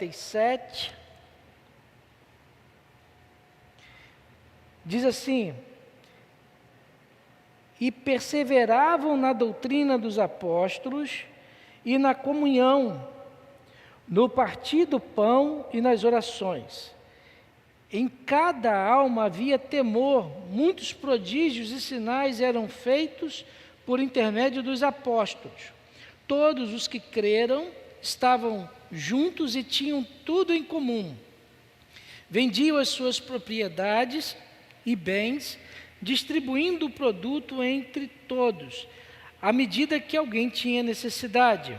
47. Diz assim: e perseveravam na doutrina dos apóstolos e na comunhão, no partir do pão e nas orações. Em cada alma havia temor, muitos prodígios e sinais eram feitos por intermédio dos apóstolos. Todos os que creram estavam juntos e tinham tudo em comum. Vendiam as suas propriedades e bens, distribuindo o produto entre todos, à medida que alguém tinha necessidade.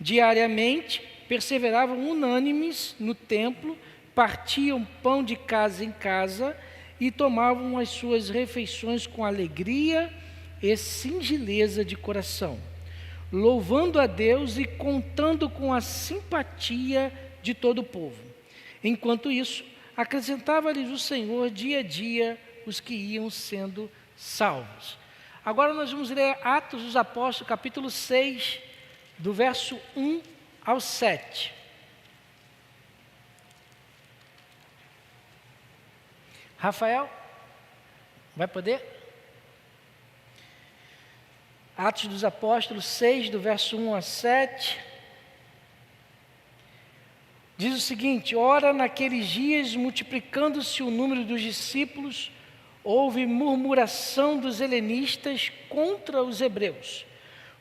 Diariamente, perseveravam unânimes no templo, partiam pão de casa em casa e tomavam as suas refeições com alegria e singeleza de coração, louvando a Deus e contando com a simpatia de todo o povo. Enquanto isso, acrescentava-lhes o Senhor dia a dia os que iam sendo salvos. Agora nós vamos ler Atos dos Apóstolos, capítulo 6, do verso 1 ao 7. Rafael, vai poder? Atos dos Apóstolos 6, do verso 1 a 7. Diz o seguinte: ora, naqueles dias, multiplicando-se o número dos discípulos, houve murmuração dos helenistas contra os hebreus,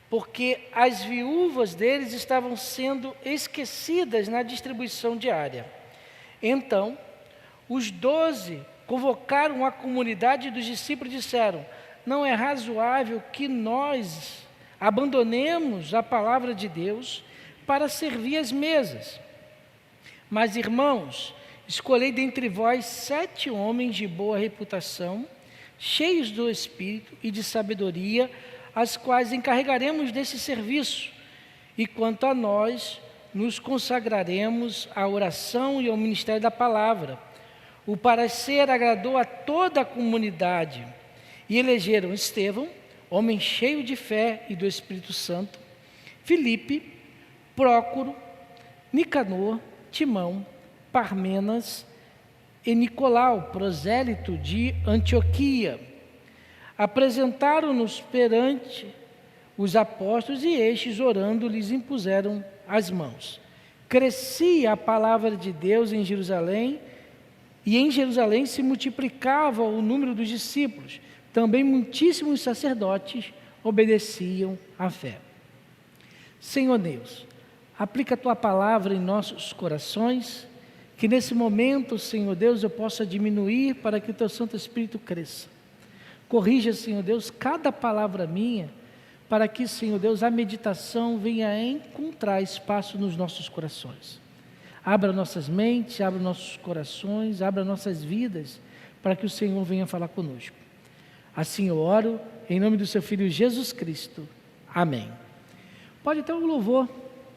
porque as viúvas deles estavam sendo esquecidas na distribuição diária. Então, os 12 convocaram a comunidade dos discípulos e disseram: não é razoável que nós abandonemos a palavra de Deus para servir as mesas. Mas, irmãos, escolhei dentre vós 7 homens de boa reputação, cheios do Espírito e de sabedoria, as quais encarregaremos desse serviço. E quanto a nós, nos consagraremos à oração e ao ministério da palavra. O parecer agradou a toda a comunidade. E elegeram Estevão, homem cheio de fé e do Espírito Santo, Filipe, Prócoro, Nicanor, Timão, Parmenas e Nicolau, prosélito de Antioquia. Apresentaram-nos perante os apóstolos e estes, orando, lhes impuseram as mãos. Crescia a palavra de Deus em Jerusalém, e em Jerusalém se multiplicava o número dos discípulos. Também muitíssimos sacerdotes obedeciam à fé. Senhor Deus, aplica a Tua palavra em nossos corações, que nesse momento, Senhor Deus, eu possa diminuir para que o Teu Santo Espírito cresça. Corrija, Senhor Deus, cada palavra minha, para que, Senhor Deus, a meditação venha a encontrar espaço nos nossos corações. Abra nossas mentes, abra nossos corações, abra nossas vidas, para que o Senhor venha falar conosco. Assim eu oro, em nome do Seu Filho Jesus Cristo. Amém. Pode ter um louvor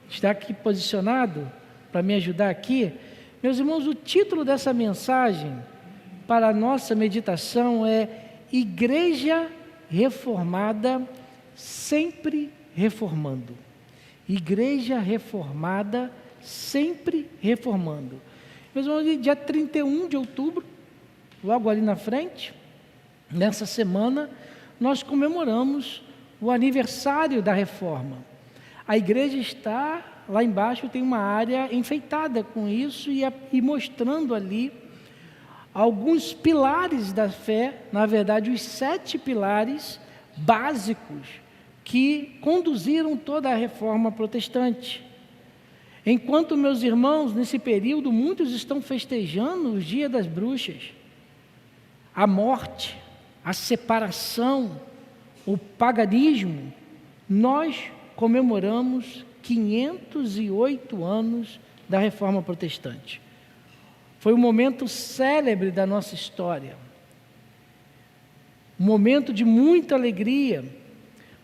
estar aqui posicionado para me ajudar aqui. Meus irmãos, o título dessa mensagem para a nossa meditação é Igreja Reformada Sempre Reformando. Igreja Reformada Sempre Reformando. Meus irmãos, dia 31 de outubro, logo ali na frente, nessa semana, nós comemoramos o aniversário da Reforma. A igreja está lá embaixo, tem uma área enfeitada com isso e mostrando ali alguns pilares da fé, na verdade, os 7 pilares básicos que conduziram toda a Reforma protestante. Enquanto, meus irmãos, nesse período, muitos estão festejando o Dia das Bruxas, a morte, a separação, o paganismo, nós comemoramos 508 anos da Reforma Protestante. Foi um momento célebre da nossa história, um momento de muita alegria.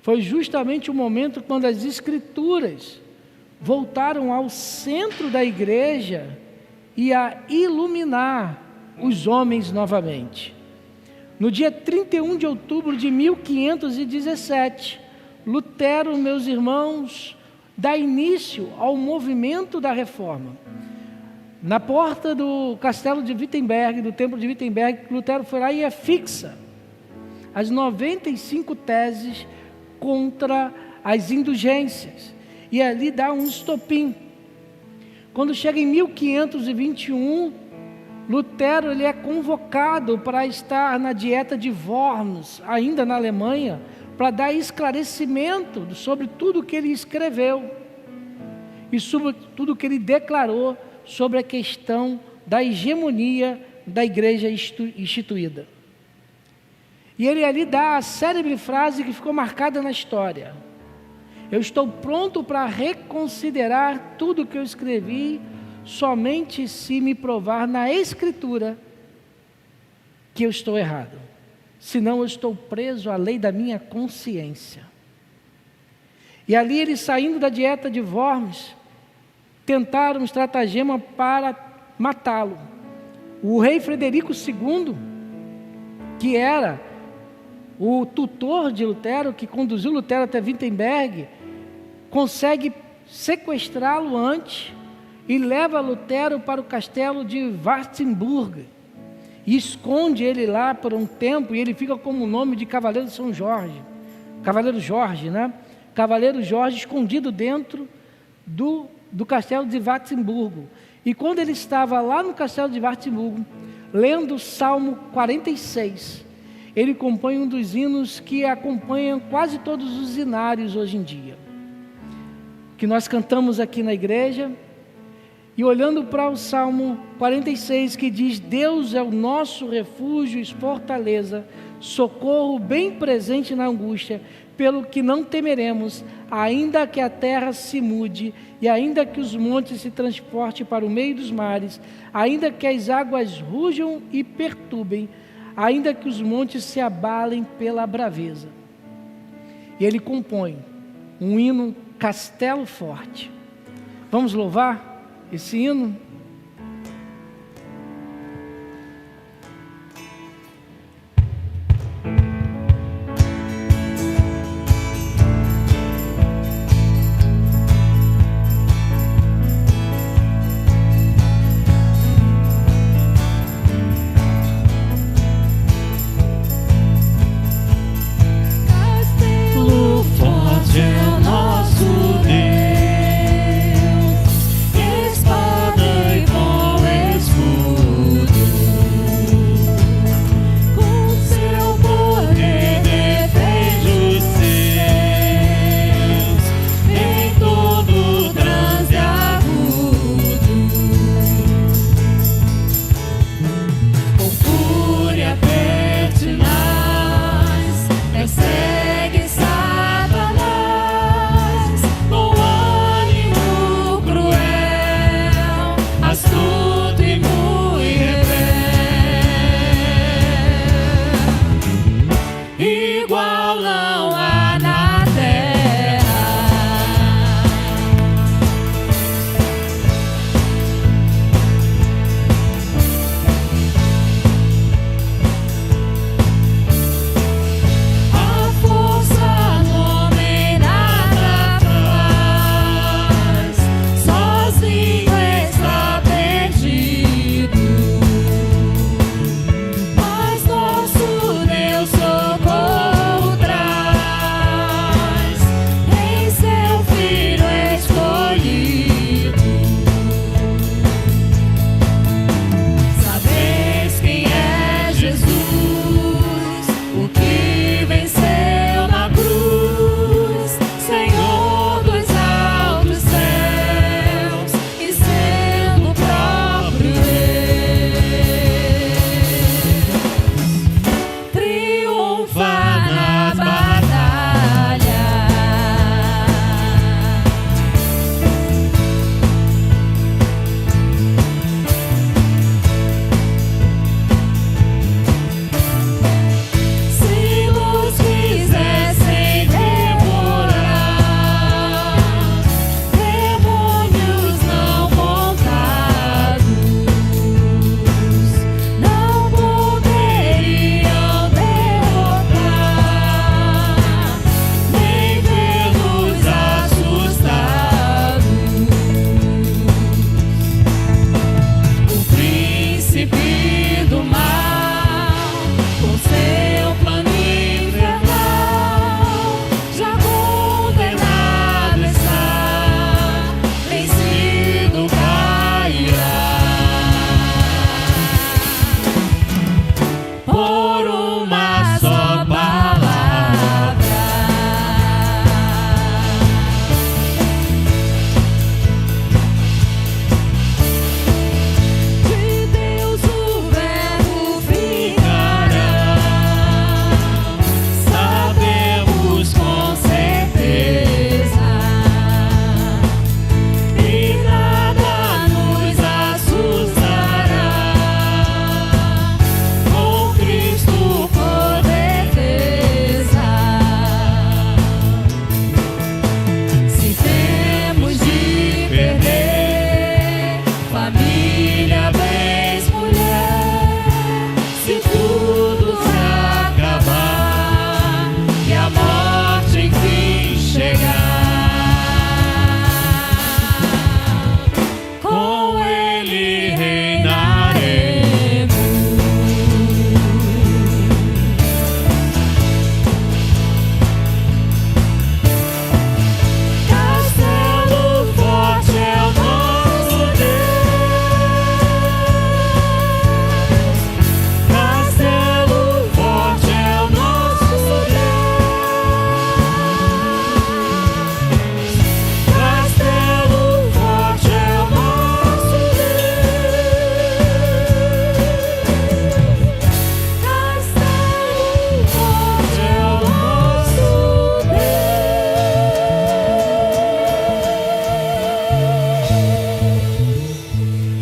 Foi justamente o momento quando as Escrituras voltaram ao centro da igreja e a iluminar os homens novamente. No dia 31 de outubro de 1517, Lutero, meus irmãos, dá início ao movimento da reforma. Na porta do castelo de Wittenberg, do templo de Wittenberg, Lutero foi lá e afixa as 95 teses contra as indulgências. E ali dá um estopim. Quando chega em 1521, Lutero ele é convocado para estar na dieta de Worms, ainda na Alemanha, para dar esclarecimento sobre tudo que ele escreveu e sobre tudo que ele declarou sobre a questão da hegemonia da igreja instituída. E ele ali dá a célebre frase que ficou marcada na história: eu estou pronto para reconsiderar tudo o que eu escrevi, somente se me provar na Escritura que eu estou errado. Senão eu estou preso à lei da minha consciência. E ali ele, saindo da dieta de Worms, tentaram um estratagema para matá-lo. O rei Frederico II, que era o tutor de Lutero, que conduziu Lutero até Wittenberg, consegue sequestrá-lo antes e leva Lutero para o castelo de Wartburg e esconde ele lá por um tempo, e ele fica como o nome de Cavaleiro São Jorge, Cavaleiro Jorge, né? Cavaleiro Jorge escondido dentro do castelo de Wartburg. E quando ele estava lá no castelo de Wartburg, lendo o Salmo 46, ele compõe um dos hinos que acompanham quase todos os hinários hoje em dia, que nós cantamos aqui na igreja. E olhando para o Salmo 46, que diz: Deus é o nosso refúgio e fortaleza, socorro bem presente na angústia, pelo que não temeremos, ainda que a terra se mude, e ainda que os montes se transportem para o meio dos mares, ainda que as águas rujam e perturbem, ainda que os montes se abalem pela braveza. E ele compõe um hino Castelo Forte. Vamos louvar esse hino? Castelo forte é o nosso Deus, espada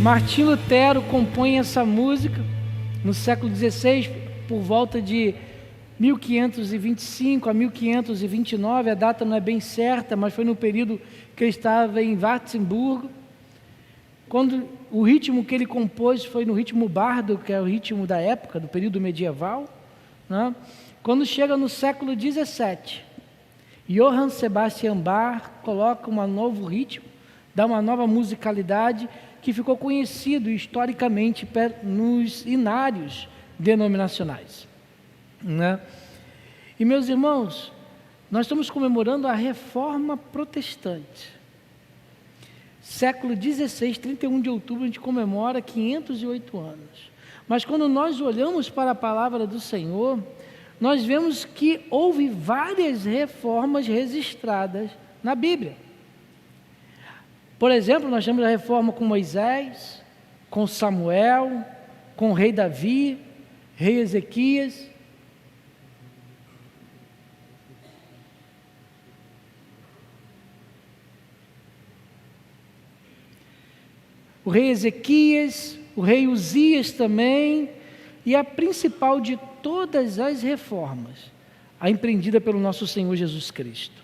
Martim Lutero compõe essa música no século XVI, por volta de 1525 a 1529, a data não é bem certa, mas foi no período que ele estava em Wartburg, quando o ritmo que ele compôs foi no ritmo bardo, que é o ritmo da época, do período medieval, né? Quando chega no século XVII, Johann Sebastian Bach coloca um novo ritmo, dá uma nova musicalidade, que ficou conhecido historicamente nos inários denominacionais, né? E meus irmãos, nós estamos comemorando a Reforma Protestante. Século XVI, 31 de outubro, a gente comemora 508 anos. Mas quando nós olhamos para a palavra do Senhor, nós vemos que houve várias reformas registradas na Bíblia. Por exemplo, nós temos a reforma com Moisés, com Samuel, com o rei Davi, rei Ezequias. O rei Ezequias, o rei Uzias também, e a principal de todas as reformas, a empreendida pelo nosso Senhor Jesus Cristo.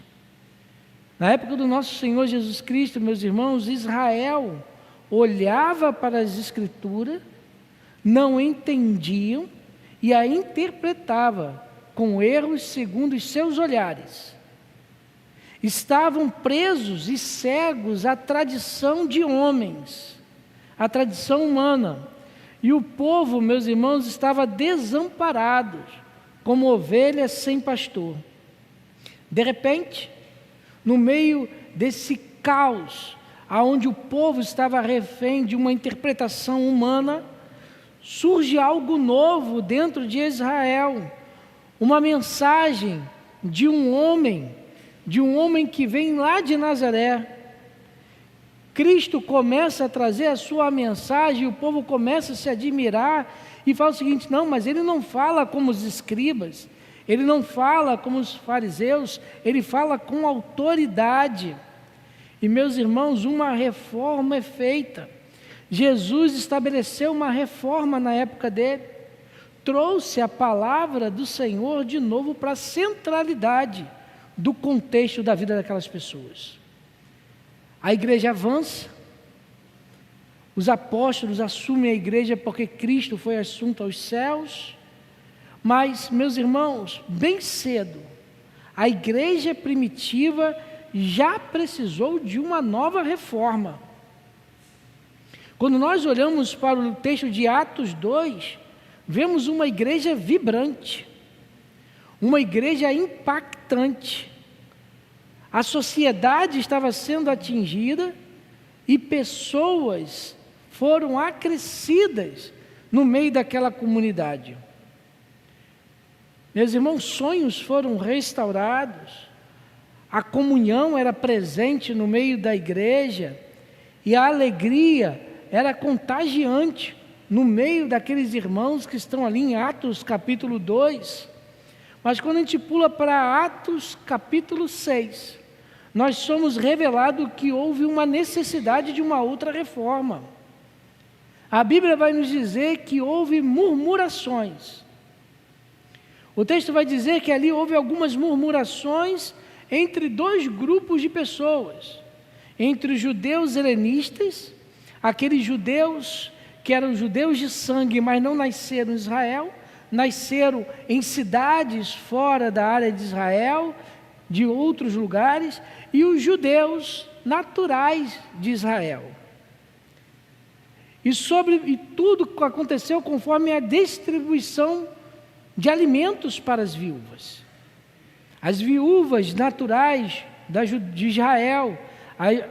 Na época do nosso Senhor Jesus Cristo, meus irmãos, Israel olhava para as Escrituras, não entendiam e a interpretava com erros segundo os seus olhares. Estavam presos e cegos à tradição de homens, à tradição humana. E o povo, meus irmãos, estava desamparado, como ovelhas sem pastor. De repente, no meio desse caos, aonde o povo estava refém de uma interpretação humana, surge algo novo dentro de Israel, uma mensagem de um homem que vem lá de Nazaré. Cristo começa a trazer a sua mensagem, e o povo começa a se admirar, e fala o seguinte: não, mas ele não fala como os escribas, ele não fala como os fariseus, ele fala com autoridade. E meus irmãos, uma reforma é feita. Jesus estabeleceu uma reforma na época dele, trouxe a palavra do Senhor de novo para a centralidade do contexto da vida daquelas pessoas. A igreja avança, os apóstolos assumem a igreja porque Cristo foi assunto aos céus, mas, meus irmãos, bem cedo, a igreja primitiva já precisou de uma nova reforma. Quando nós olhamos para o texto de Atos 2, vemos uma igreja vibrante, uma igreja impactante. A sociedade estava sendo atingida e pessoas foram acrescidas no meio daquela comunidade. Meus irmãos, sonhos foram restaurados, a comunhão era presente no meio da igreja e a alegria era contagiante no meio daqueles irmãos que estão ali em Atos capítulo 2. Mas quando a gente pula para Atos capítulo 6, nós somos revelados que houve uma necessidade de uma outra reforma. A Bíblia vai nos dizer que houve murmurações. O texto vai dizer que ali houve algumas murmurações entre dois grupos de pessoas, entre os judeus helenistas, aqueles judeus que eram judeus de sangue, mas não nasceram em Israel, nasceram em cidades fora da área de Israel, de outros lugares, e os judeus naturais de Israel. E tudo aconteceu conforme a distribuição de alimentos para as viúvas. As viúvas naturais de Israel,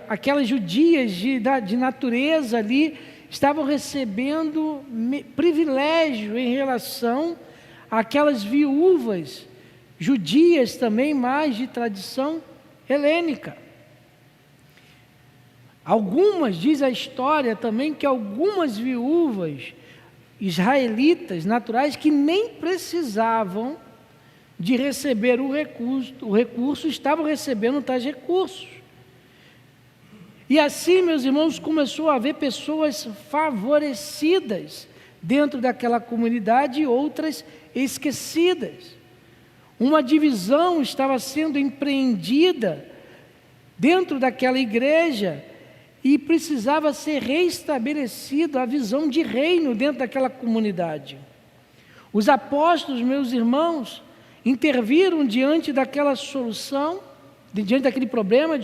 aquelas judias de natureza ali, estavam recebendo privilégio em relação àquelas viúvas judias também, mais de tradição helênica. Diz a história também, que algumas viúvas israelitas naturais que nem precisavam de receber o recurso, estavam recebendo tais recursos. E assim, meus irmãos, começou a haver pessoas favorecidas dentro daquela comunidade e outras esquecidas. Uma divisão estava sendo empreendida dentro daquela igreja e precisava ser restabelecida a visão de reino dentro daquela comunidade. Os apóstolos, meus irmãos, interviram diante daquela solução, diante daquele problema,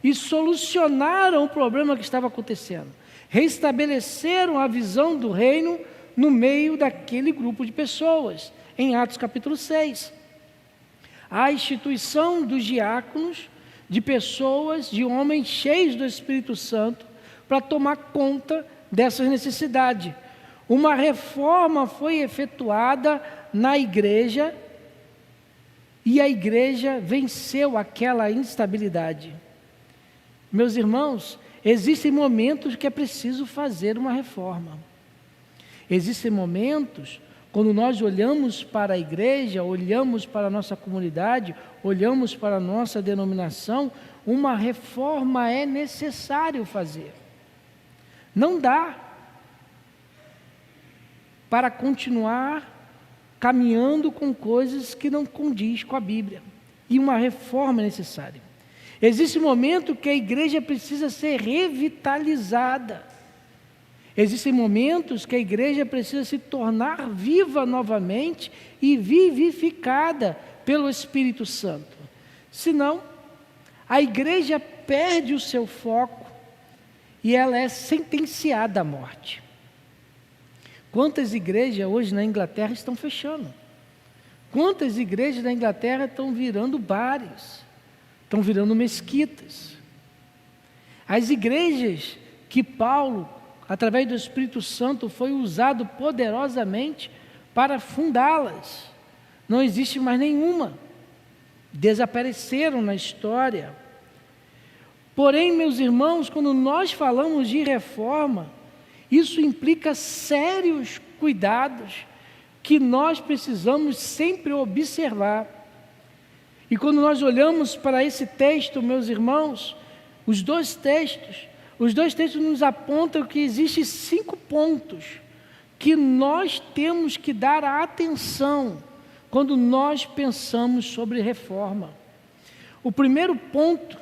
e solucionaram o problema que estava acontecendo. Restabeleceram a visão do reino no meio daquele grupo de pessoas, em Atos capítulo 6. A instituição dos diáconos, de pessoas, de homens cheios do Espírito Santo, para tomar conta dessas necessidades. Uma reforma foi efetuada na igreja, e a igreja venceu aquela instabilidade. Meus irmãos, existem momentos que é preciso fazer uma reforma. Existem momentos, quando nós olhamos para a igreja, olhamos para a nossa comunidade, olhamos para a nossa denominação, uma reforma é necessário fazer. Não dá para continuar caminhando com coisas que não condiz com a Bíblia. E uma reforma é necessária. Existe um momento que a igreja precisa ser revitalizada. Existem momentos que a igreja precisa se tornar viva novamente e vivificada pelo Espírito Santo. Senão, a igreja perde o seu foco e ela é sentenciada à morte. Quantas igrejas hoje na Inglaterra estão fechando? Quantas igrejas na Inglaterra estão virando bares? Estão virando mesquitas? As igrejas que Paulo, através do Espírito Santo, foi usado poderosamente para fundá-las, não existe mais nenhuma. Desapareceram na história. Porém, meus irmãos, quando nós falamos de reforma, isso implica sérios cuidados que nós precisamos sempre observar. E quando nós olhamos para esse texto, meus irmãos, os dois textos nos apontam que existem 5 pontos que nós temos que dar atenção quando nós pensamos sobre reforma. O primeiro ponto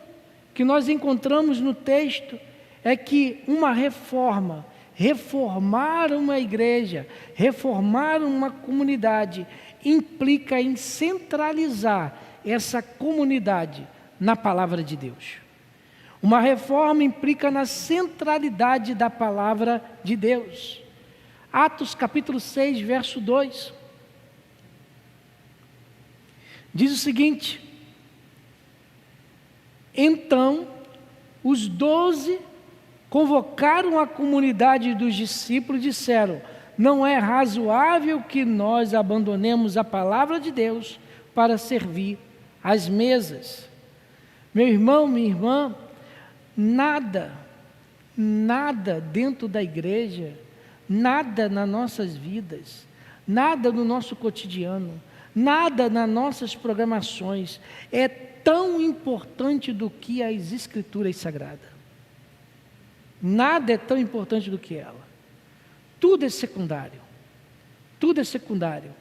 que nós encontramos no texto é que uma reforma, reformar uma igreja, reformar uma comunidade, implica em centralizar essa comunidade na palavra de Deus. Uma reforma implica na centralidade da palavra de Deus. Atos capítulo 6, verso 2. Diz o seguinte: então os 12 convocaram a comunidade dos discípulos e disseram: não é razoável que nós abandonemos a palavra de Deus para servir às mesas. Meu irmão, minha irmã, nada dentro da igreja, nada nas nossas vidas, nada no nosso cotidiano, nada nas nossas programações é tão importante do que as Escrituras Sagradas. Nada é tão importante do que ela. Tudo é secundário. Tudo é secundário.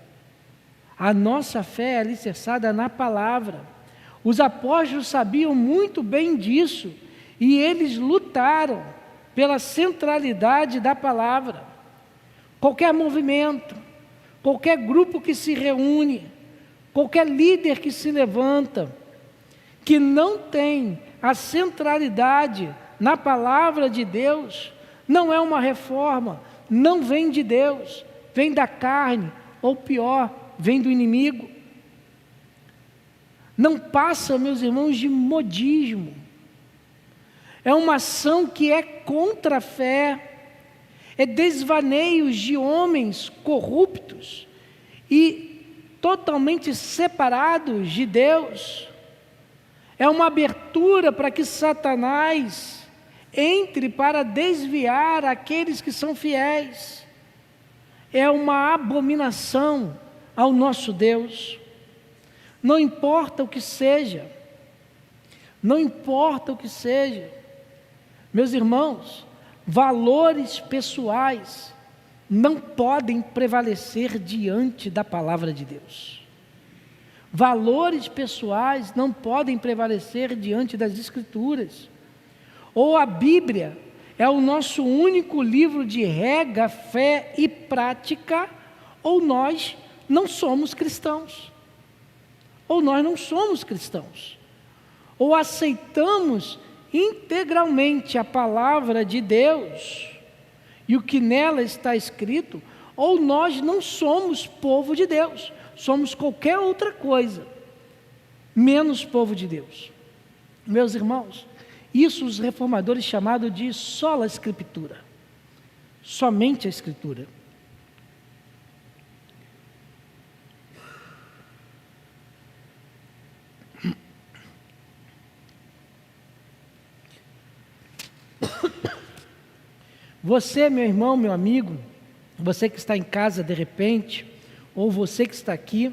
A nossa fé é alicerçada na palavra. Os apóstolos sabiam muito bem disso e eles lutaram pela centralidade da palavra. Qualquer movimento, qualquer grupo que se reúne, qualquer líder que se levanta, que não tem a centralidade na palavra de Deus, não é uma reforma, não vem de Deus, vem da carne, ou pior, vem do inimigo. Não passa, meus irmãos, de modismo. É uma ação que é contra a fé, é desvaneios de homens corruptos e totalmente separados de Deus. É uma abertura para que Satanás entre para desviar aqueles que são fiéis. É uma abominação ao nosso Deus. Não importa o que seja, não importa o que seja, Meus irmãos, valores pessoais não podem prevalecer diante da palavra de Deus. Valores pessoais não podem prevalecer diante das Escrituras. Ou a Bíblia é o nosso único livro de regra, fé e prática, ou nós não somos cristãos. Ou nós não somos cristãos. Ou aceitamos integralmente a palavra de Deus e o que nela está escrito, ou nós não somos povo de Deus, somos qualquer outra coisa, menos povo de Deus. Meus irmãos, isso os reformadores chamaram de sola escritura, somente a Escritura. Você, meu irmão, meu amigo, você que está em casa de repente, ou você que está aqui,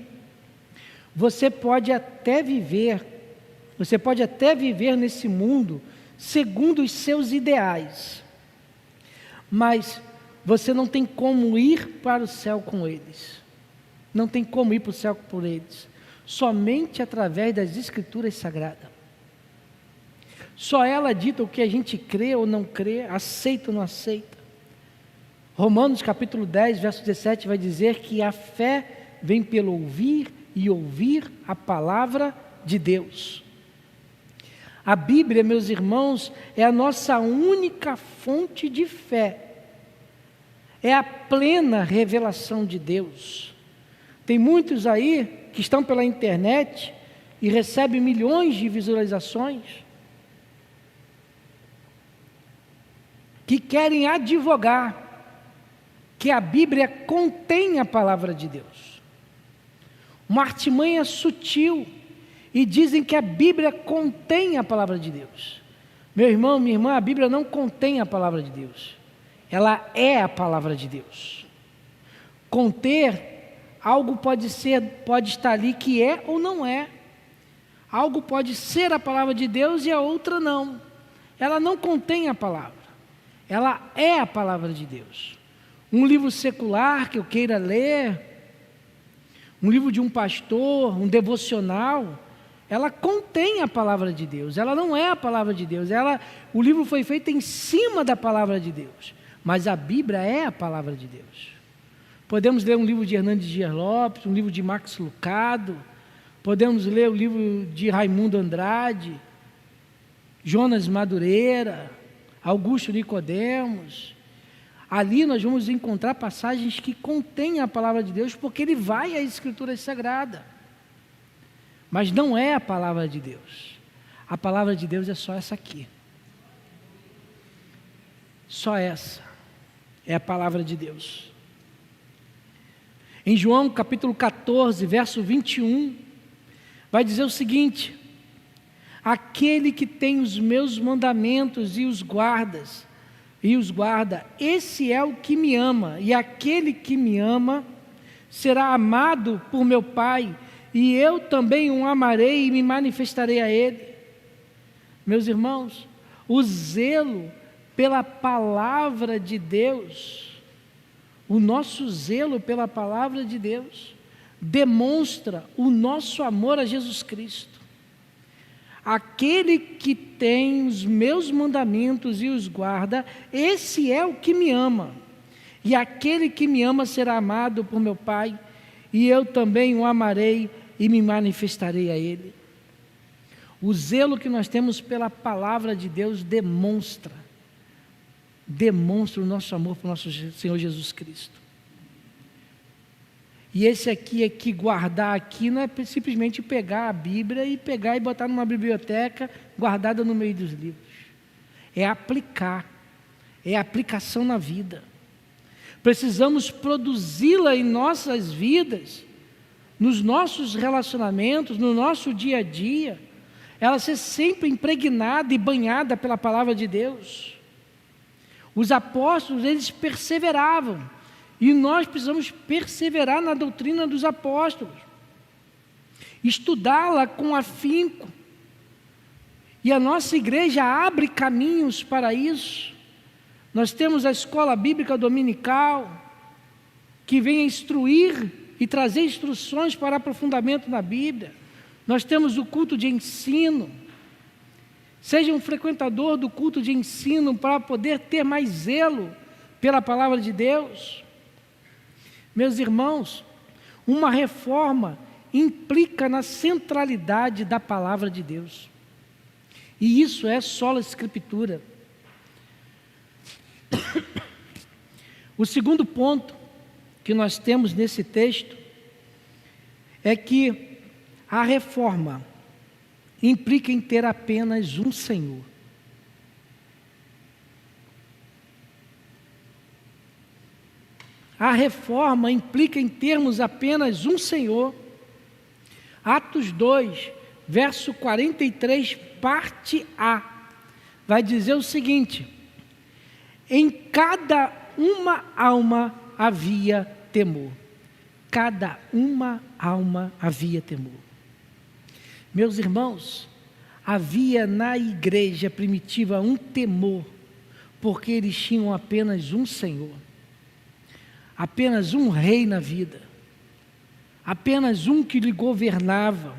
você pode até viver nesse mundo segundo os seus ideais, mas você não tem como ir para o céu com eles, não tem como ir para o céu por eles, somente através das Escrituras Sagradas. Só ela dita o que a gente crê ou não crê, aceita ou não aceita. Romanos capítulo 10, verso 17 vai dizer que a fé vem pelo ouvir e ouvir a palavra de Deus. A Bíblia, meus irmãos, é a nossa única fonte de fé. É a plena revelação de Deus. Tem muitos aí que estão pela internet e recebem milhões de visualizações, que querem advogar que a Bíblia contém a palavra de Deus. Uma artimanha sutil, e dizem que a Bíblia contém a palavra de Deus. Meu irmão, minha irmã, a Bíblia não contém a palavra de Deus, ela é a palavra de Deus. Conter, algo pode estar ali que é ou não é. Algo pode ser a palavra de Deus e a outra não. Ela não contém a palavra. Ela é a palavra de Deus. Um livro secular que eu queira ler, um livro de um pastor, um devocional, ela contém a palavra de Deus, ela não é a palavra de Deus, o livro foi feito em cima da palavra de Deus, mas a Bíblia é a palavra de Deus. Podemos ler um livro de Hernandes Dias Lopes, um livro de Max Lucado, podemos ler o livro de Raimundo Andrade, Jonas Madureira, Augusto Nicodemos. Ali nós vamos encontrar passagens que contêm a palavra de Deus, porque ele vai às Escrituras Sagradas. Mas não é a palavra de Deus. A palavra de Deus é só essa aqui. Só essa é a palavra de Deus. Em João capítulo 14, verso 21, vai dizer o seguinte: aquele que tem os meus mandamentos e os guarda, esse é o que me ama, e aquele que me ama será amado por meu Pai, e eu também o amarei e me manifestarei a ele. Meus irmãos, o zelo pela palavra de Deus, o nosso zelo pela palavra de Deus, demonstra o nosso amor a Jesus Cristo. Aquele que tem os meus mandamentos e os guarda, esse é o que me ama. E aquele que me ama será amado por meu Pai, e eu também o amarei e me manifestarei a ele. O zelo que nós temos pela palavra de Deus demonstra o nosso amor por nosso Senhor Jesus Cristo. E esse aqui é que guardar aqui não é simplesmente pegar a Bíblia e pegar e botar numa biblioteca guardada no meio dos livros. É aplicar, é aplicação na vida. Precisamos produzi-la em nossas vidas, nos nossos relacionamentos, no nosso dia a dia, ela ser sempre impregnada e banhada pela palavra de Deus. Os apóstolos, eles perseveravam, e nós precisamos perseverar na doutrina dos apóstolos, estudá-la com afinco, E a nossa igreja abre caminhos para isso. Nós temos a escola bíblica dominical, que vem instruir e trazer instruções para aprofundamento na Bíblia. Nós temos o culto de ensino. Seja um frequentador do culto de ensino para poder ter mais zelo pela palavra de Deus. Meus irmãos, uma reforma implica na centralidade da palavra de Deus. E isso é sola escritura. O segundo ponto que nós temos nesse texto é que a reforma implica em ter apenas um Senhor. A reforma implica em termos apenas um Senhor. Atos 2, verso 43, parte A, vai dizer o seguinte: em cada uma alma havia temor. Cada uma alma havia temor. Meus irmãos, havia na igreja primitiva um temor, porque eles tinham apenas um Senhor, apenas um rei na vida, apenas um que lhe governava.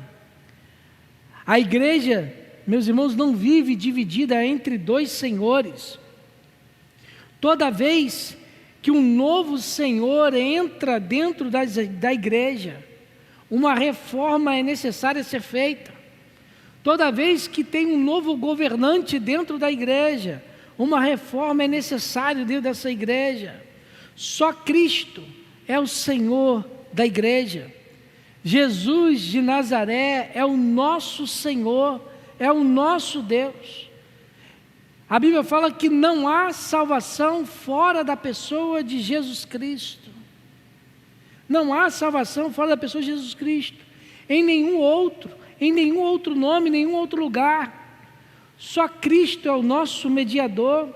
A igreja, meus irmãos, não vive dividida entre dois senhores. Toda vez que um novo Senhor entra dentro da igreja, uma reforma é necessária ser feita. Toda vez que tem um novo governante dentro da igreja, uma reforma é necessária dentro dessa igreja. Só Cristo é o Senhor da igreja. Jesus de Nazaré é o nosso Senhor, é o nosso Deus. A Bíblia fala que não há salvação fora da pessoa de Jesus Cristo. Não há salvação fora da pessoa de Jesus Cristo. Em nenhum outro nome, em nenhum outro lugar. Só Cristo é o nosso mediador.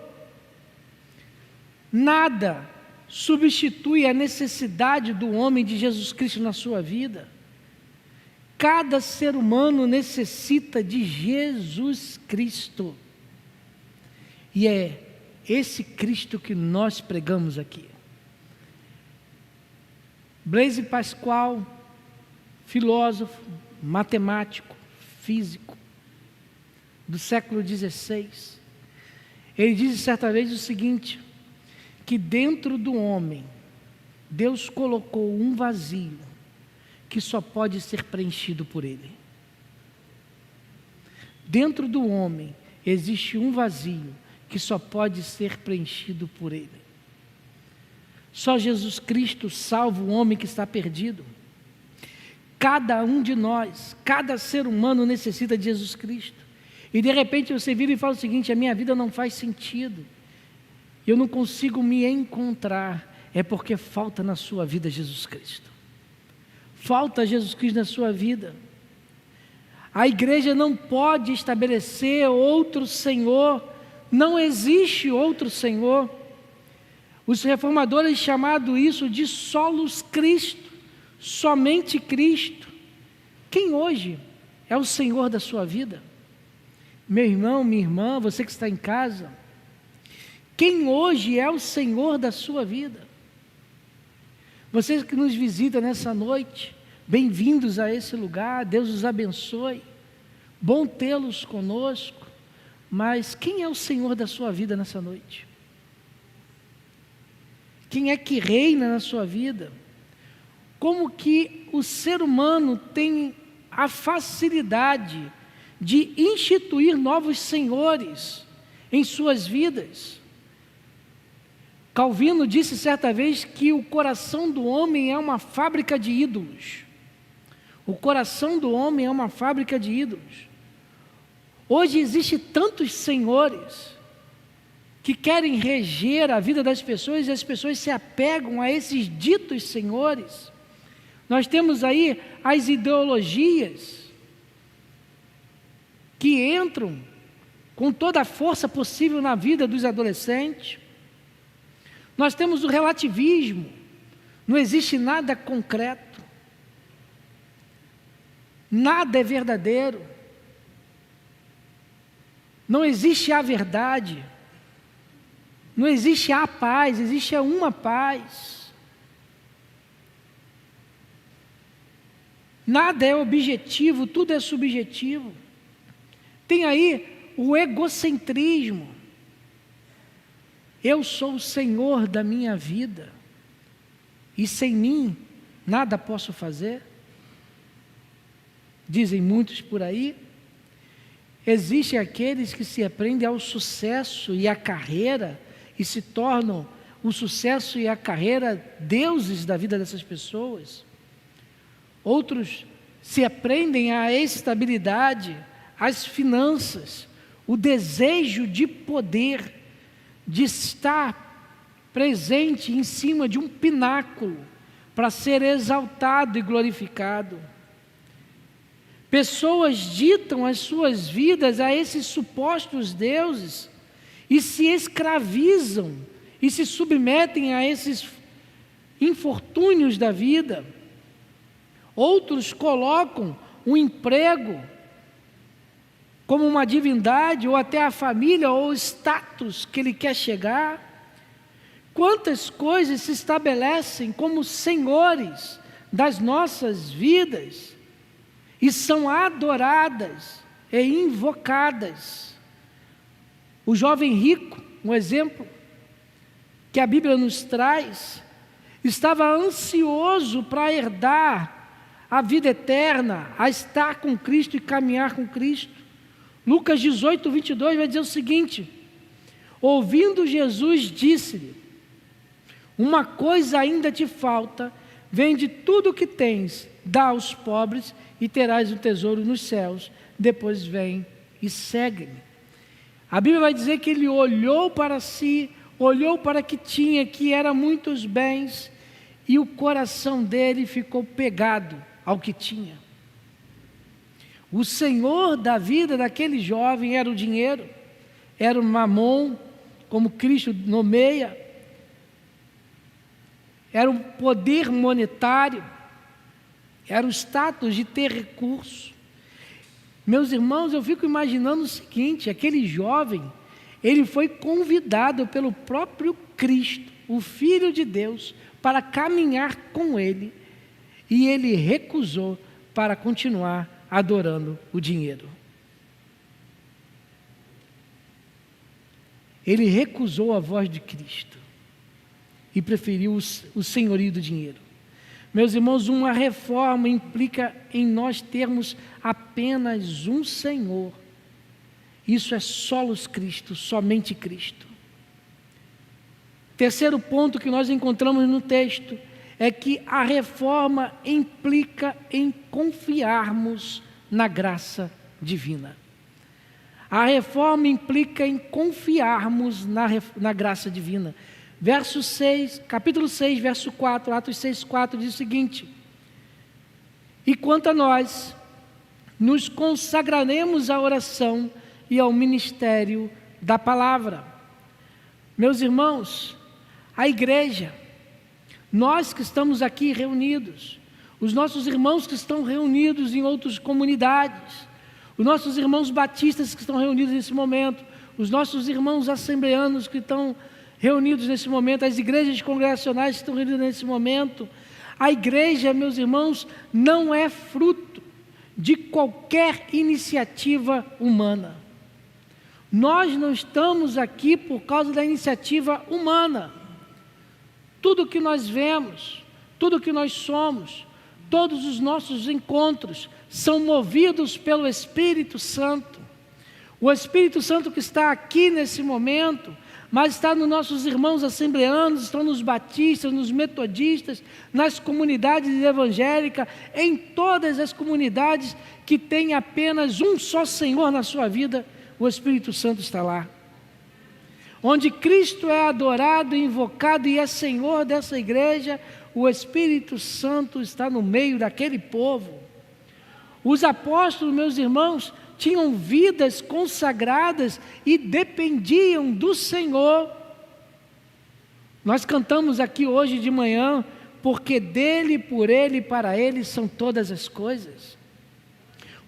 Nada substitui a necessidade do homem de Jesus Cristo na sua vida. Cada ser humano necessita de Jesus Cristo. E é esse Cristo que nós pregamos aqui. Blaise Pascal, filósofo, matemático, físico, do século XVI, ele disse certa vez o seguinte, que dentro do homem, Deus colocou um vazio, que só pode ser preenchido por Ele. Dentro do homem, existe um vazio, que só pode ser preenchido por Ele. Só Jesus Cristo salva o homem que está perdido. Cada um de nós, cada ser humano necessita de Jesus Cristo. E de repente você vira e fala o seguinte: a minha vida não faz sentido, eu não consigo me encontrar. É porque falta na sua vida Jesus Cristo. Falta Jesus Cristo na sua vida. A igreja não pode estabelecer outro Senhor. Não existe outro Senhor. Os reformadores chamaram isso de solos Cristo, somente Cristo. Quem hoje é o Senhor da sua vida? Meu irmão, minha irmã, você que está em casa, quem hoje é o Senhor da sua vida? Vocês que nos visitam nessa noite, bem-vindos a esse lugar, Deus os abençoe, bom tê-los conosco. Mas quem é o Senhor da sua vida nessa noite? Quem é que reina na sua vida? Como que o ser humano tem a facilidade de instituir novos senhores em suas vidas? Calvino disse certa vez que o coração do homem é uma fábrica de ídolos. O coração do homem é uma fábrica de ídolos. Hoje existe tantos senhores que querem reger a vida das pessoas e as pessoas se apegam a esses ditos senhores. Nós temos aí as ideologias que entram com toda a força possível na vida dos adolescentes. Nós temos o relativismo, não existe nada concreto, nada é verdadeiro. Não existe a verdade, não existe a paz, existe uma paz. Nada é objetivo, tudo é subjetivo. Tem aí o egocentrismo. Eu sou o Senhor da minha vida, e sem mim nada posso fazer. Dizem muitos por aí. Existem aqueles que se aprendem ao sucesso e à carreira e se tornam o sucesso e a carreira deuses da vida dessas pessoas. Outros se aprendem à estabilidade, às finanças, o desejo de poder, de estar presente em cima de um pináculo para ser exaltado e glorificado. Pessoas ditam as suas vidas a esses supostos deuses e se escravizam e se submetem a esses infortúnios da vida. Outros colocam o emprego como uma divindade, ou até a família, ou o status que ele quer chegar. Quantas coisas se estabelecem como senhores das nossas vidas e são adoradas e invocadas. O jovem rico, um exemplo que a Bíblia nos traz, estava ansioso para herdar a vida eterna, a estar com Cristo e caminhar com Cristo. Lucas 18, 22 vai dizer o seguinte: ouvindo Jesus, disse-lhe: uma coisa ainda te falta, vende tudo o que tens, dá aos pobres e terás o tesouro nos céus, depois vem e segue-me. A Bíblia vai dizer que ele olhou para si, olhou para o que tinha, que era muitos bens, e o coração dele ficou pegado ao que tinha. O senhor da vida daquele jovem era o dinheiro, era o mamon, como Cristo nomeia, era o poder monetário, era o status de ter recurso. Meus irmãos, eu fico imaginando o seguinte: aquele jovem, ele foi convidado pelo próprio Cristo, o Filho de Deus, para caminhar com ele, e ele recusou para continuar adorando o dinheiro. Ele recusou a voz de Cristo e preferiu o senhorio do dinheiro. Meus irmãos, uma reforma implica em nós termos apenas um Senhor. Isso é solos Cristo, somente Cristo. Terceiro ponto que nós encontramos no texto é que a reforma implica em confiarmos na graça divina. A reforma implica em confiarmos na graça divina. Verso 6, capítulo 6, verso 4, Atos 6, 4, diz o seguinte: e quanto a nós, nos consagraremos à oração e ao ministério da palavra. Meus irmãos, a igreja, nós que estamos aqui reunidos, os nossos irmãos que estão reunidos em outras comunidades, os nossos irmãos batistas que estão reunidos nesse momento, os nossos irmãos assembleanos que estão reunidos nesse momento, as igrejas congregacionais que estão reunidas nesse momento, a igreja, meus irmãos, não é fruto de qualquer iniciativa humana. Nós não estamos aqui por causa da iniciativa humana. Tudo que nós vemos, tudo que nós somos, todos os nossos encontros são movidos pelo Espírito Santo. O Espírito Santo que está aqui nesse momento, mas está nos nossos irmãos assembleanos, estão nos batistas, nos metodistas, nas comunidades evangélicas, em todas as comunidades que têm apenas um só Senhor na sua vida, o Espírito Santo está lá. Onde Cristo é adorado, invocado e é Senhor dessa igreja, o Espírito Santo está no meio daquele povo. Os apóstolos, meus irmãos, tinham vidas consagradas e dependiam do Senhor. Nós cantamos aqui hoje de manhã, porque dele, por ele e para ele são todas as coisas.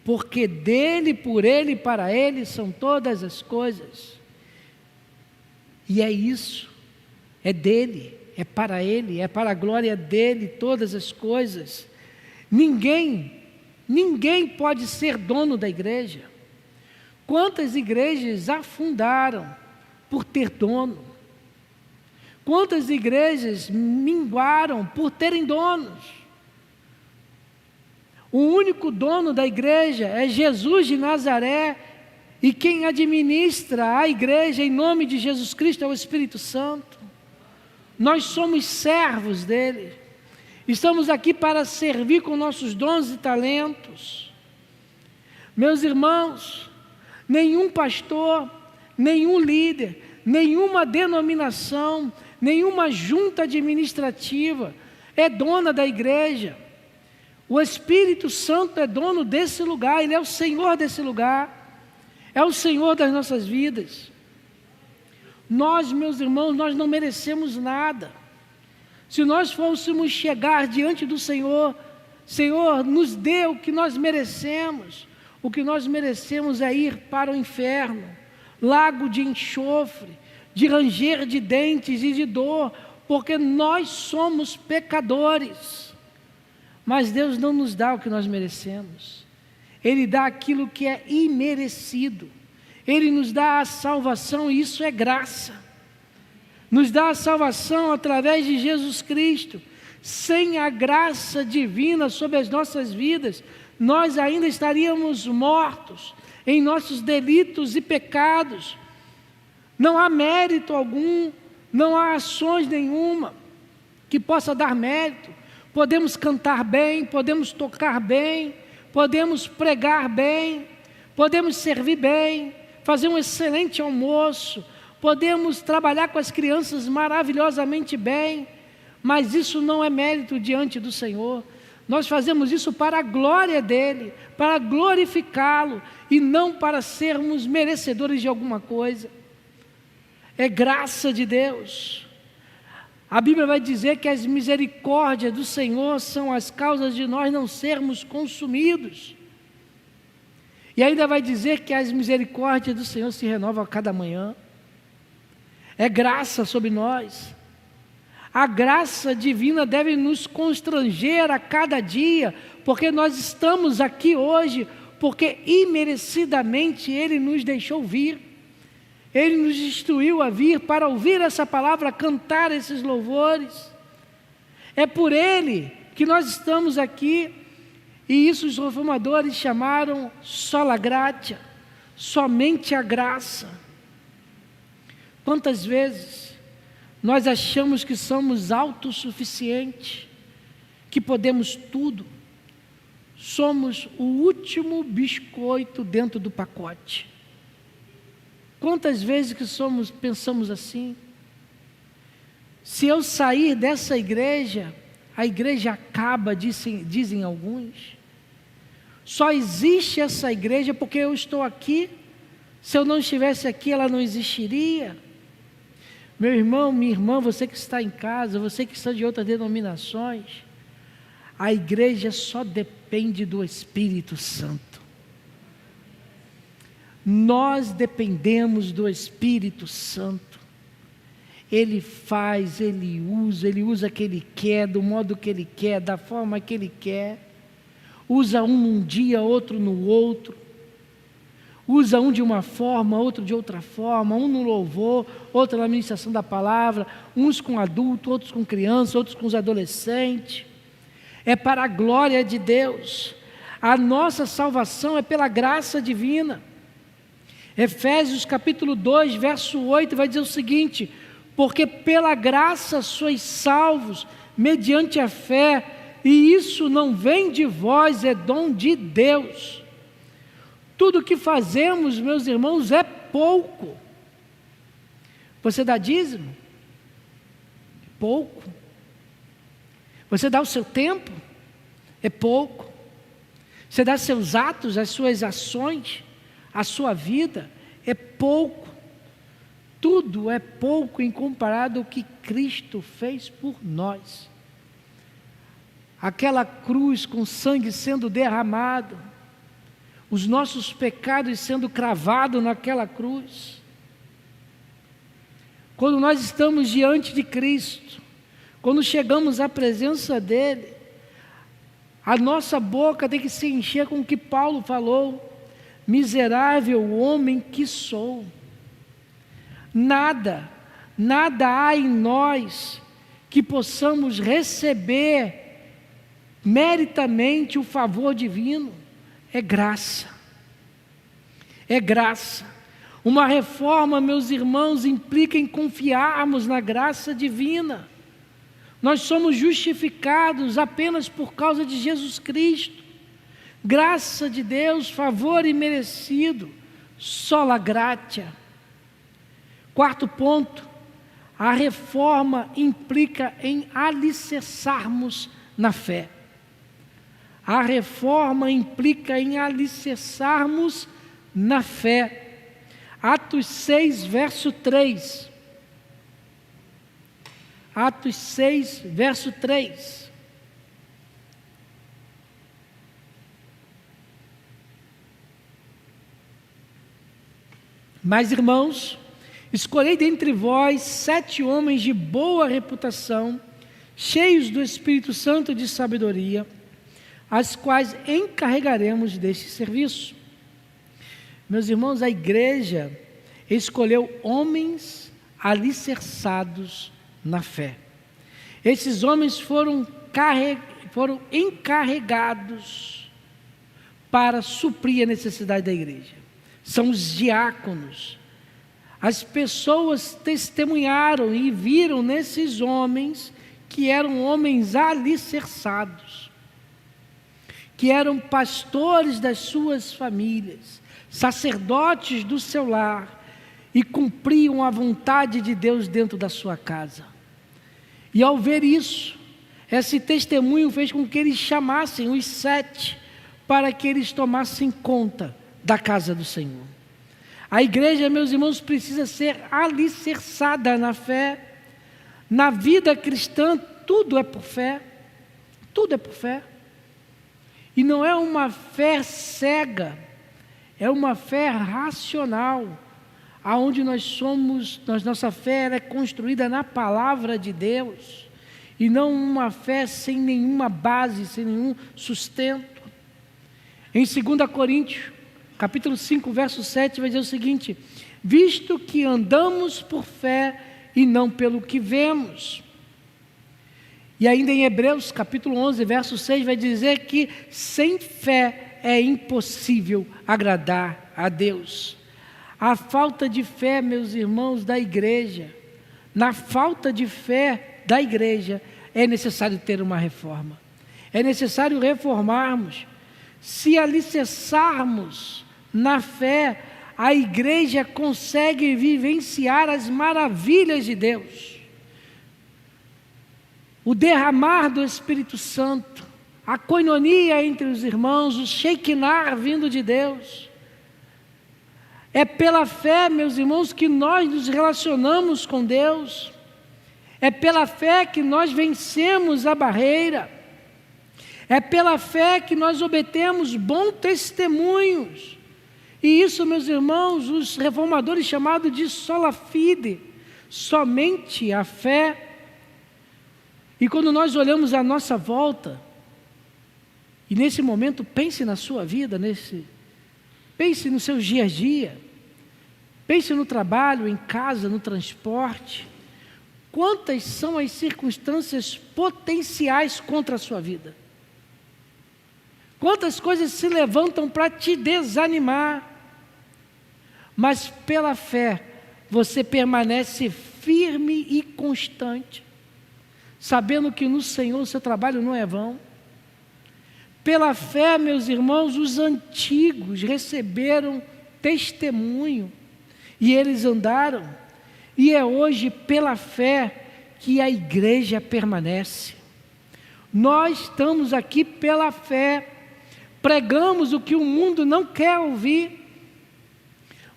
porque dele, por ele e para ele são todas as coisas. E é isso, é dele, é para ele, é para a glória dele todas as coisas. Ninguém pode ser dono da igreja. Quantas igrejas afundaram por ter dono? Quantas igrejas minguaram por terem donos? O único dono da igreja é Jesus de Nazaré, e quem administra a igreja em nome de Jesus Cristo é o Espírito Santo. Nós somos servos dele. Estamos aqui para servir com nossos dons e talentos. Meus irmãos, nenhum pastor, nenhum líder, nenhuma denominação, nenhuma junta administrativa é dona da igreja. O Espírito Santo é dono desse lugar, Ele é o Senhor desse lugar, é o Senhor das nossas vidas. Nós, meus irmãos, nós não merecemos nada. Se nós fôssemos chegar diante do Senhor, Senhor, nos dê o que nós merecemos. O que nós merecemos é ir para o inferno, lago de enxofre, de ranger de dentes e de dor, porque nós somos pecadores. Mas Deus não nos dá o que nós merecemos. Ele dá aquilo que é imerecido. Ele nos dá a salvação, e isso é graça. Nos dá a salvação através de Jesus Cristo. Sem a graça divina sobre as nossas vidas, nós ainda estaríamos mortos em nossos delitos e pecados. Não há mérito algum, não há ações nenhuma que possa dar mérito. Podemos cantar bem, podemos tocar bem, podemos pregar bem, podemos servir bem, fazer um excelente almoço, podemos trabalhar com as crianças maravilhosamente bem, mas isso não é mérito diante do Senhor. Nós fazemos isso para a glória dEle, para glorificá-lo, e não para sermos merecedores de alguma coisa. É graça de Deus. A Bíblia vai dizer que as misericórdias do Senhor são as causas de nós não sermos consumidos. E ainda vai dizer que as misericórdias do Senhor se renovam a cada manhã. É graça sobre nós. A graça divina deve nos constranger a cada dia, porque nós estamos aqui hoje, porque imerecidamente Ele nos deixou vir. Ele nos instruiu a vir para ouvir essa palavra, cantar esses louvores. É por Ele que nós estamos aqui, e isso os reformadores chamaram sola gratia, somente a graça. Quantas vezes nós achamos que somos autossuficientes, que podemos tudo, somos o último biscoito dentro do pacote. Quantas vezes que pensamos assim? Se eu sair dessa igreja, a igreja acaba, dizem alguns. Só existe essa igreja porque eu estou aqui. Se eu não estivesse aqui, ela não existiria. Meu irmão, minha irmã, você que está em casa, você que está de outras denominações, a igreja só depende do Espírito Santo. Nós dependemos do Espírito Santo. Ele faz, Ele usa o que Ele quer, do modo que Ele quer, da forma que Ele quer. Usa um num dia, outro no outro. Usa um de uma forma, outro de outra forma, um no louvor, outro na ministração da palavra, uns com adultos, outros com crianças, outros com os adolescentes. É para a glória de Deus. A nossa salvação é pela graça divina. Efésios capítulo 2, verso 8, vai dizer o seguinte: porque pela graça sois salvos, mediante a fé, e isso não vem de vós, é dom de Deus. Tudo que fazemos, meus irmãos, é pouco. Você dá dízimo? Pouco. Você dá o seu tempo? É pouco. Você dá seus atos, as suas ações, a sua vida? É pouco. Tudo é pouco em comparado ao que Cristo fez por nós. Aquela cruz com sangue sendo derramado, os nossos pecados sendo cravados naquela cruz. Quando nós estamos diante de Cristo, quando chegamos à presença dEle, a nossa boca tem que se encher com o que Paulo falou: miserável homem que sou. Nada há em nós que possamos receber meritamente o favor divino. É graça. É graça. Uma reforma, meus irmãos, implica em confiarmos na graça divina. Nós somos justificados apenas por causa de Jesus Cristo. Graça de Deus, favor imerecido, sola gratia. Quarto ponto, a reforma implica em alicerçarmos na fé. A reforma implica em alicerçarmos na fé. Atos 6, verso 3. Atos 6, verso 3. Mas, irmãos, escolhei dentre vós 7 homens de boa reputação, cheios do Espírito Santo e de sabedoria, as quais encarregaremos deste serviço. Meus irmãos, a igreja escolheu homens alicerçados na fé. Esses homens foram encarregados para suprir a necessidade da igreja. São os diáconos. As pessoas testemunharam e viram nesses homens que eram homens alicerçados, que eram pastores das suas famílias, sacerdotes do seu lar, e cumpriam a vontade de Deus dentro da sua casa. E ao ver isso, esse testemunho fez com que eles chamassem os 7 para que eles tomassem conta da casa do Senhor. A igreja, meus irmãos, precisa ser alicerçada na fé. Na vida cristã, tudo é por fé. Tudo é por fé. E não é uma fé cega, é uma fé racional, aonde nossa fé é construída na palavra de Deus, e não uma fé sem nenhuma base, sem nenhum sustento. Em 2 Coríntios, capítulo 5, verso 7, vai dizer o seguinte: visto que andamos por fé e não pelo que vemos. E ainda em Hebreus, capítulo 11, verso 6, vai dizer que sem fé é impossível agradar a Deus. A falta de fé, meus irmãos, da igreja, na falta de fé da igreja, é necessário ter uma reforma. É necessário reformarmos. Se alicerçarmos na fé, a igreja consegue vivenciar as maravilhas de Deus. O derramar do Espírito Santo, a koinonia entre os irmãos, o shekinah vindo de Deus. É pela fé, meus irmãos, que nós nos relacionamos com Deus. É pela fé que nós vencemos a barreira. É pela fé que nós obtemos bons testemunhos. E isso, meus irmãos, os reformadores chamaram de sola fide, somente a fé. E quando nós olhamos à nossa volta, e nesse momento pense na sua vida, pense nos seus dias a dia, pense no trabalho, em casa, no transporte. Quantas são as circunstâncias potenciais contra a sua vida? Quantas coisas se levantam para te desanimar? Mas pela fé, você permanece firme e constante, sabendo que no Senhor o seu trabalho não é vão. Pela fé, meus irmãos, os antigos receberam testemunho e eles andaram. E é hoje pela fé que a igreja permanece. Nós estamos aqui pela fé, pregamos o que o mundo não quer ouvir,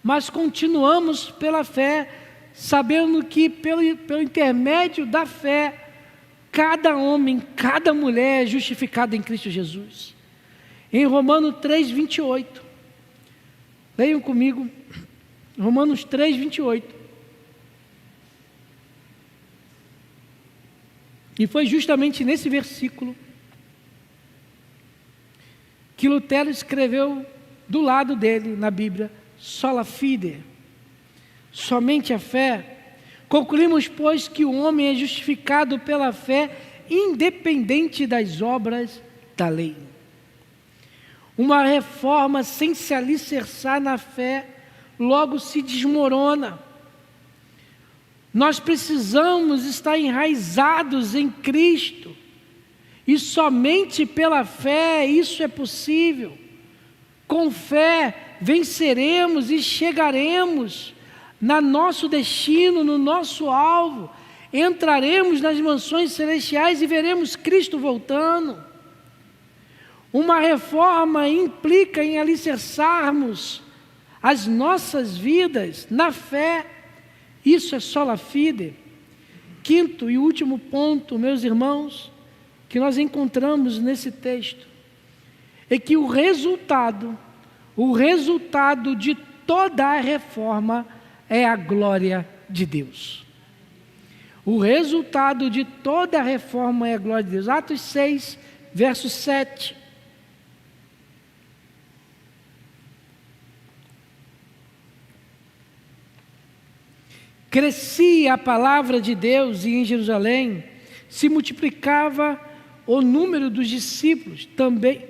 mas continuamos pela fé, sabendo que pelo intermédio da fé, cada homem, cada mulher é justificado em Cristo Jesus. Em Romanos 3, 28, Leiam comigo Romanos 3, 28. E foi justamente nesse versículo que Lutero escreveu do lado dele na Bíblia, sola fide, somente a fé. Concluímos, pois, que o homem é justificado pela fé, independente das obras da lei. Uma reforma sem se alicerçar na fé, logo se desmorona. Nós precisamos estar enraizados em Cristo, e somente pela fé isso é possível. Com fé venceremos e chegaremos no nosso destino, no nosso alvo, entraremos nas mansões celestiais e veremos Cristo voltando. Uma reforma implica em alicerçarmos as nossas vidas na fé. Isso é sola fide. Quinto e último ponto, meus irmãos, que nós encontramos nesse texto, é que o resultado de toda a reforma é a glória de Deus. O resultado de toda a reforma é a glória de Deus. Atos 6, verso 7. Crescia a palavra de Deus e em Jerusalém se multiplicava o número dos discípulos também.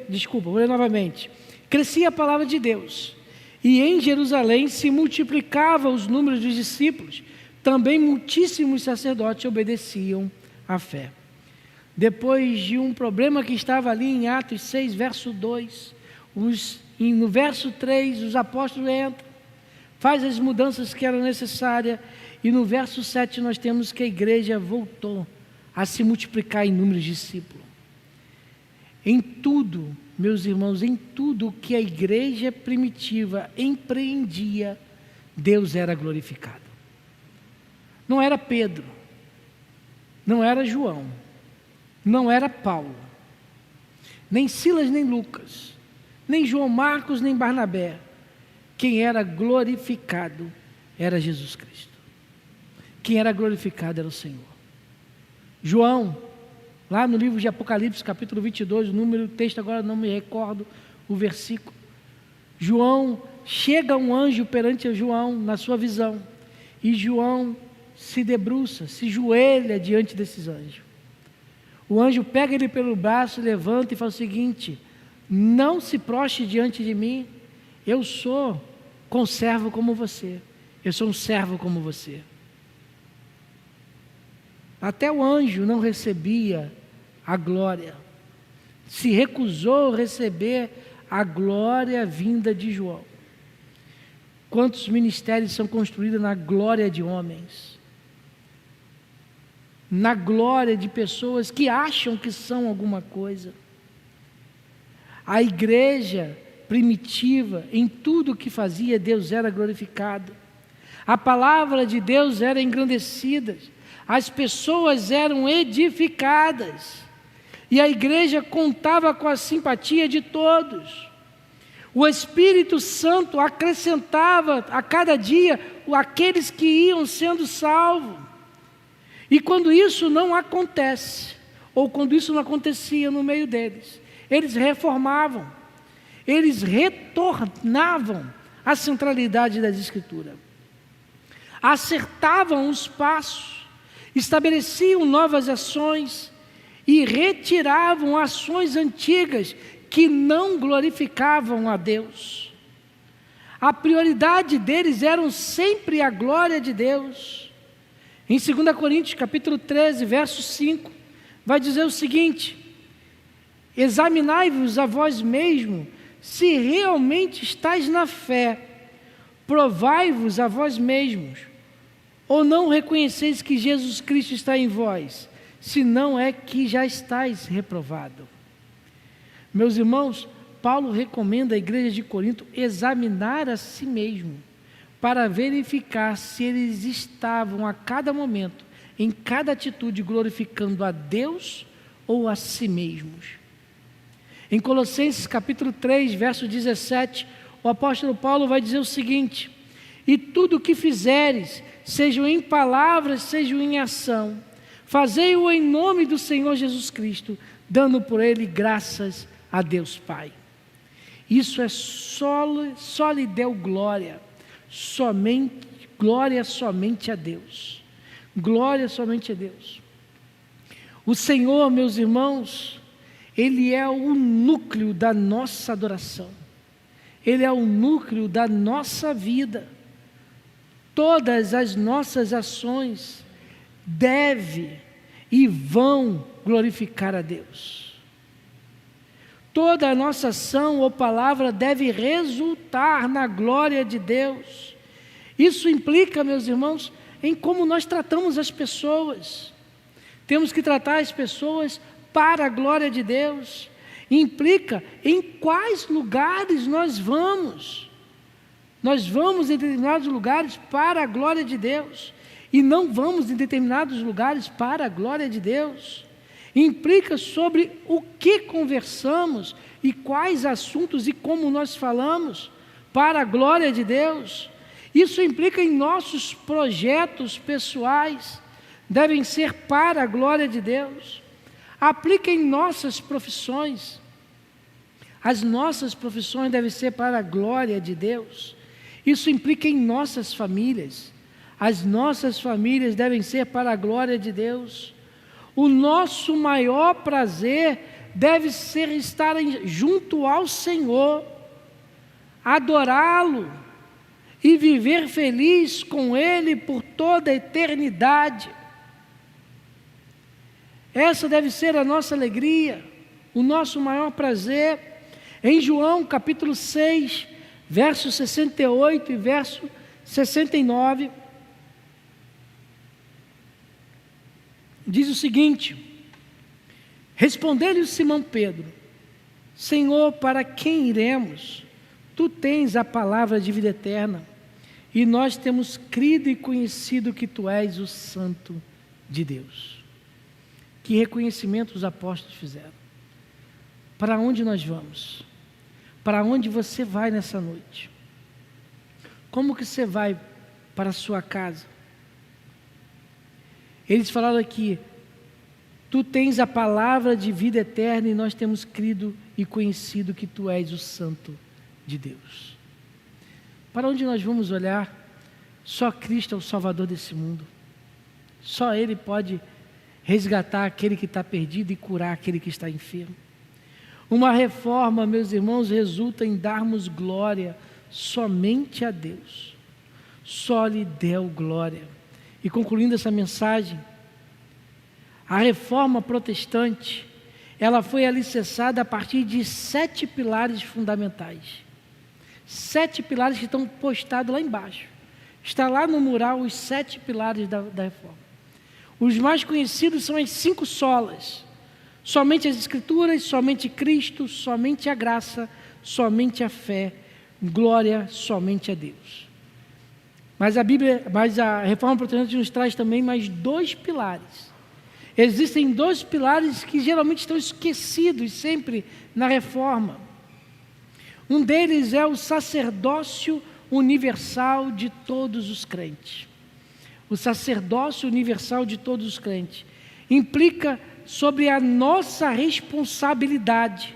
Vou ler novamente. Crescia a palavra de Deus e em Jerusalém se multiplicava os números dos discípulos. Também muitíssimos sacerdotes obedeciam à fé. Depois de um problema que estava ali em Atos 6, verso 2, no verso 3, os apóstolos entram, faz as mudanças que eram necessárias, e no verso 7 nós temos que a igreja voltou a se multiplicar em número de discípulos. Em tudo, meus irmãos, em tudo que a igreja primitiva empreendia, Deus era glorificado. Não era Pedro, não era João, não era Paulo, nem Silas, nem Lucas, nem João Marcos, nem Barnabé. Quem era glorificado era Jesus Cristo. Quem era glorificado era o Senhor. João, lá no livro de Apocalipse, capítulo 22, o texto agora não me recordo o versículo. João, chega um anjo perante João na sua visão, e João se debruça, se joelha diante desses anjos. O anjo pega ele pelo braço, levanta e fala o seguinte: não se prostre diante de mim, eu sou conservo como você, eu sou um servo como você. Até o anjo não recebia a glória, se recusou a receber a glória vinda de João. Quantos ministérios são construídos na glória de homens, na glória de pessoas que acham que são alguma coisa. A igreja primitiva, em tudo o que fazia, Deus era glorificado. A palavra de Deus era engrandecida, as pessoas eram edificadas, e a igreja contava com a simpatia de todos. O Espírito Santo acrescentava a cada dia aqueles que iam sendo salvos. E quando isso não acontece, ou quando isso não acontecia no meio deles, eles reformavam, eles retornavam à centralidade das Escrituras, acertavam os passos, estabeleciam novas ações e retiravam ações antigas que não glorificavam a Deus. A prioridade deles era sempre a glória de Deus. Em 2 Coríntios, capítulo 13, verso 5, vai dizer o seguinte: examinai-vos a vós mesmo, se realmente estáis na fé, provai-vos a vós mesmos, ou não reconheceis que Jesus Cristo está em vós, se não é que já estáis reprovado. Meus irmãos, Paulo recomenda à igreja de Corinto examinar a si mesmo, para verificar se eles estavam a cada momento, em cada atitude, glorificando a Deus ou a si mesmos. Em Colossenses capítulo 3, verso 17, o apóstolo Paulo vai dizer o seguinte: e tudo o que fizeres, sejam em palavras, sejam em ação, fazei-o em nome do Senhor Jesus Cristo, dando por ele graças a Deus Pai. Isso é só lhe deu glória, glória somente a Deus. Glória somente a Deus. O Senhor, meus irmãos, Ele é o núcleo da nossa adoração. Ele é o núcleo da nossa vida. Todas as nossas ações devem e vão glorificar a Deus. Toda a nossa ação ou palavra deve resultar na glória de Deus. Isso implica, meus irmãos, em como nós tratamos as pessoas. Temos que tratar as pessoas para a glória de Deus. Implica em quais lugares nós vamos. Nós vamos em determinados lugares para a glória de Deus, e não vamos em determinados lugares para a glória de Deus. Implica sobre o que conversamos e quais assuntos e como nós falamos para a glória de Deus. Isso implica em nossos projetos pessoais, devem ser para a glória de Deus. Aplica em nossas profissões. As nossas profissões devem ser para a glória de Deus. Isso implica em nossas famílias. As nossas famílias devem ser para a glória de Deus. O nosso maior prazer deve ser estar junto ao Senhor, adorá-lo e viver feliz com Ele por toda a eternidade. Essa deve ser a nossa alegria, o nosso maior prazer. Em João capítulo 6, verso 68 e verso 69, diz o seguinte: respondeu-lhe Simão Pedro: Senhor, para quem iremos? Tu tens a palavra de vida eterna, e nós temos crido e conhecido que Tu és o Santo de Deus. Que reconhecimento os apóstolos fizeram. Para onde nós vamos? Para onde você vai nessa noite? Como que você vai para a sua casa? Eles falaram aqui: Tu tens a palavra de vida eterna, e nós temos crido e conhecido que Tu és o Santo de Deus. Para onde nós vamos olhar? Só Cristo é o Salvador desse mundo. Só Ele pode resgatar aquele que está perdido e curar aquele que está enfermo. Uma reforma, meus irmãos, resulta em darmos glória somente a Deus. Só lhe deu glória. E concluindo essa mensagem, a reforma protestante, ela foi alicerçada a partir de 7 pilares fundamentais. 7 pilares que estão postados lá embaixo. Está lá no mural os 7 pilares da reforma. Os mais conhecidos são as 5 solas. Somente as Escrituras, somente Cristo, somente a graça, somente a fé, glória somente a Deus. Mas a reforma protestante nos traz também mais 2 pilares. Existem 2 pilares que geralmente estão esquecidos sempre na reforma. Um deles é o sacerdócio universal de todos os crentes. O sacerdócio universal de todos os crentes implica sobre a nossa responsabilidade.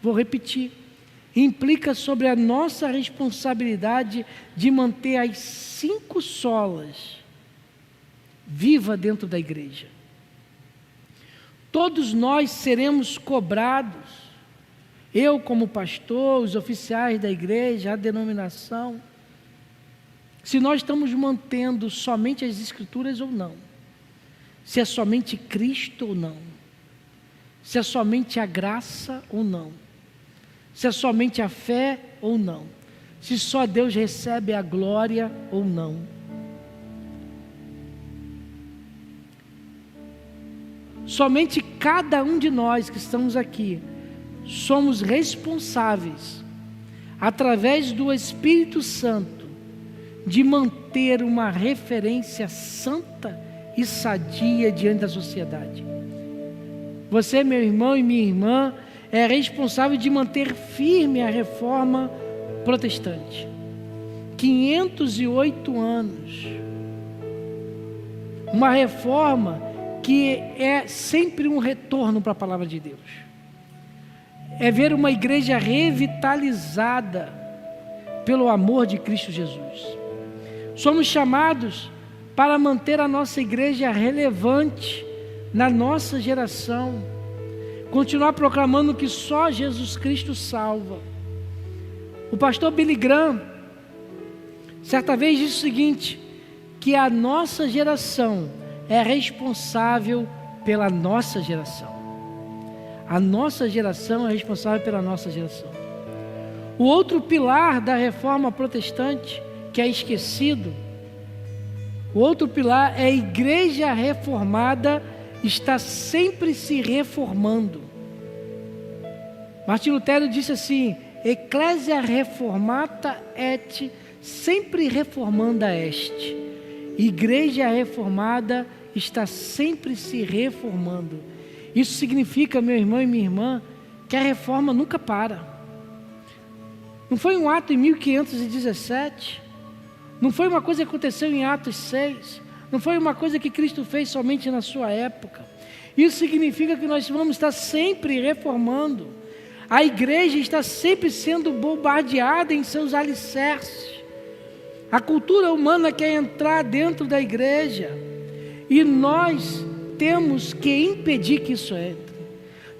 Vou repetir. Implica sobre a nossa responsabilidade de manter as 5 solas viva dentro da igreja. Todos nós seremos cobrados, eu como pastor, os oficiais da igreja, a denominação, se nós estamos mantendo somente as Escrituras ou não, se é somente Cristo ou não, se é somente a graça ou não, se é somente a fé ou não, se só Deus recebe a glória ou não. Somente cada um de nós que estamos aqui somos responsáveis, através do Espírito Santo, de manter uma referência santa e sadia diante da sociedade. Você, meu irmão e minha irmã, é responsável de manter firme a reforma protestante. 508 anos. Uma reforma que é sempre um retorno para a palavra de Deus. É ver uma igreja revitalizada pelo amor de Cristo Jesus. Somos chamados para manter a nossa igreja relevante na nossa geração. Continuar proclamando que só Jesus Cristo salva. O pastor Billy Graham, certa vez disse o seguinte, que a nossa geração é responsável pela nossa geração. A nossa geração é responsável pela nossa geração. O outro pilar da reforma protestante, que é esquecido, o outro pilar é a igreja reformada está sempre se reformando. Martim Lutero disse assim, Ecclesia reformata et sempre reformanda est. Igreja reformada está sempre se reformando. Isso significa, meu irmão e minha irmã, que a reforma nunca para. Não foi um ato em 1517, não foi uma coisa que aconteceu em Atos 6, não foi uma coisa que Cristo fez somente na sua época. Isso significa que nós vamos estar sempre reformando. A igreja está sempre sendo bombardeada em seus alicerces. A cultura humana quer entrar dentro da igreja e nós temos que impedir que isso entre.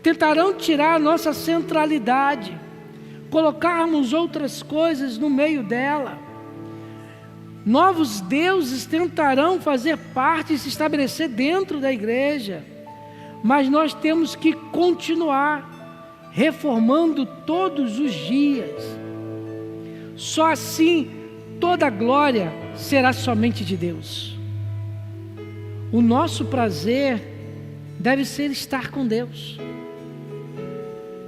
Tentarão tirar a nossa centralidade, colocarmos outras coisas no meio dela. Novos deuses tentarão fazer parte e se estabelecer dentro da igreja, mas nós temos que continuar reformando todos os dias. Só assim toda a glória será somente de Deus. O nosso prazer deve ser estar com Deus,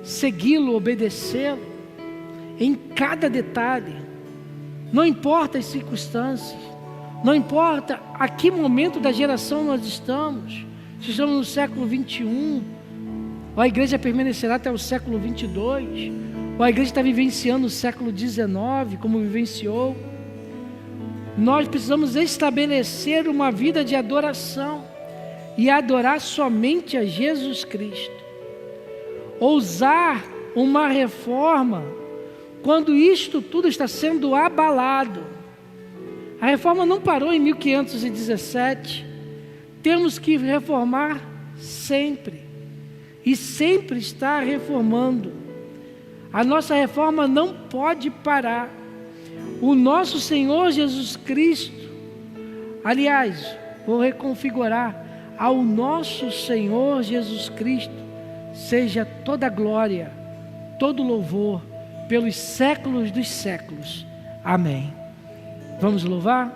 segui-lo, obedecê-lo em cada detalhe. Não importa as circunstâncias, não importa a que momento da geração nós estamos, se estamos no século 21, ou a igreja permanecerá até o século 22, ou a igreja está vivenciando o século 19, como vivenciou. Nós precisamos estabelecer uma vida de adoração e adorar somente a Jesus Cristo. Ousar uma reforma quando isto tudo está sendo abalado. A reforma não parou em 1517. Temos que reformar sempre e sempre estar reformando. A nossa reforma não pode parar. O nosso Senhor Jesus Cristo, aliás, vou reconfigurar, ao nosso Senhor Jesus Cristo seja toda glória, todo louvor, pelos séculos dos séculos. Amém. Vamos louvar?